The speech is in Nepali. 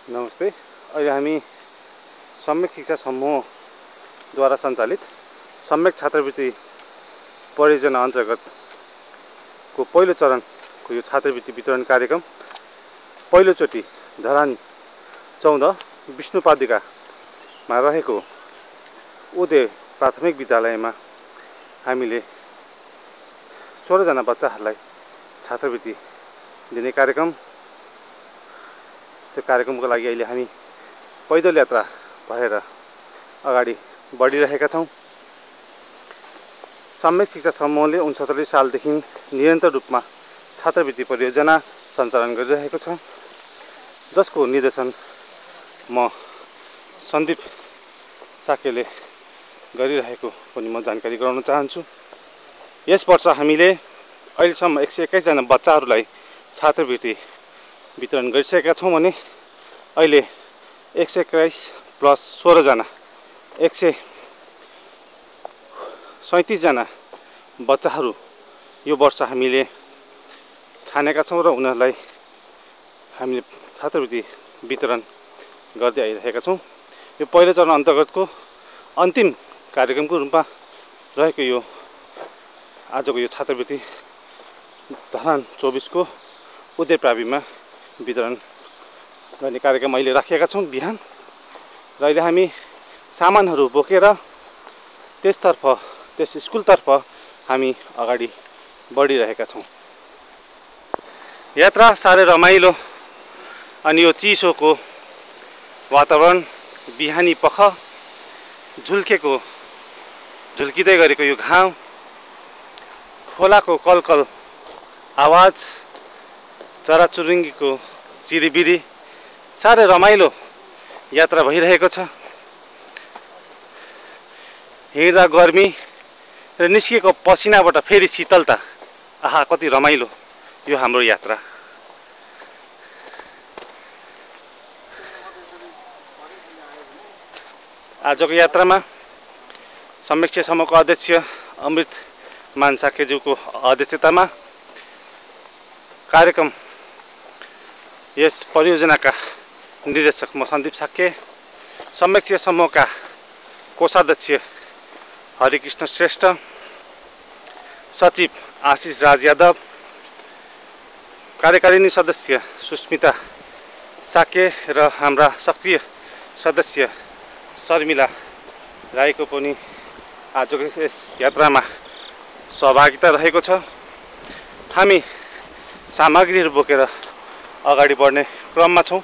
नमस्ते। अहिले हामी सम्यक शिक्षा समूहद्वारा सञ्चालित सम्यक छात्रवृत्ति परियोजना अन्तर्गतको पहिलो चरणको यो छात्रवृत्ति वितरण कार्यक्रम पहिलोचोटि धरान 14 विष्णुपादिकामा रहेको उदय प्राथमिक विद्यालयमा हामीले 16 जना बच्चाहरूलाई छात्रवृत्ति दिने कार्यक्रम। त्यो कार्यक्रमको लागि अहिले हामी पैदल यात्रा भएर अगाडि बढिरहेका छौँ। सम्यक शिक्षा समूहले 69 सालदेखि निरन्तर रूपमा छात्रवृत्ति परियोजना सञ्चालन गरिरहेको छ, जसको निर्देशन म सन्दीप साकेले गरिरहेको पनि म जानकारी गराउन चाहन्छु। यस वर्ष हामीले अहिलेसम्म 121 जना बच्चाहरूलाई छात्रवृत्ति वितरण गरिसकेका छौँ भने अहिले 121 प्लस 16 जना 137 जना बच्चाहरू यो वर्ष हामीले छानेका छौँ र उनीहरूलाई हामीले छात्रवृत्ति वितरण गर्दै आइरहेका छौँ। यो पहिलो चरण अन्तर्गतको अन्तिम कार्यक्रमको रूपमा रहेको यो आजको यो छात्रवृत्ति धरान 24 को उदय प्राविमा वितरण गर्ने कार्यक्रम अहिले राखेका छौँ बिहान। र अहिले हामी सामानहरू बोकेर त्यस स्कुलतर्फ हामी अगाडि बढिरहेका छौँ। यात्रा साह्रै रमाइलो अनि यो चिसोको वातावरण, बिहानी पख झुल्किँदै गरेको यो घाम, खोलाको कलकल आवाज, चराचुरुङ्गीको चिरिबिरी, साह्रै रमाइलो यात्रा भइरहेको छ। हिँड्दा गर्मी र निस्किएको पसिनाबाट फेरि शीतलता, आहा कति रमाइलो यो हाम्रो यात्रा। आजको यात्रामा सम्यक शिक्षा समूहको अध्यक्ष अमृत मान साकेज्यूको अध्यक्षतामा कार्यक्रम यस परियोजनाका निर्देशक म सन्दीप साके, सम्यक शिक्षा समूहका कोषाध्यक्ष हरिकृष्ण श्रेष्ठ, सचिव आशिष राज यादव, कार्यकारिणी सदस्य सुस्मिता साके र हाम्रा सक्रिय सदस्य शर्मिला राईको पनि आजको यस यात्रामा सहभागिता रहेको छ। हामी सामग्रीहरू बोकेर अगाडि बढ्ने क्रममा छौँ।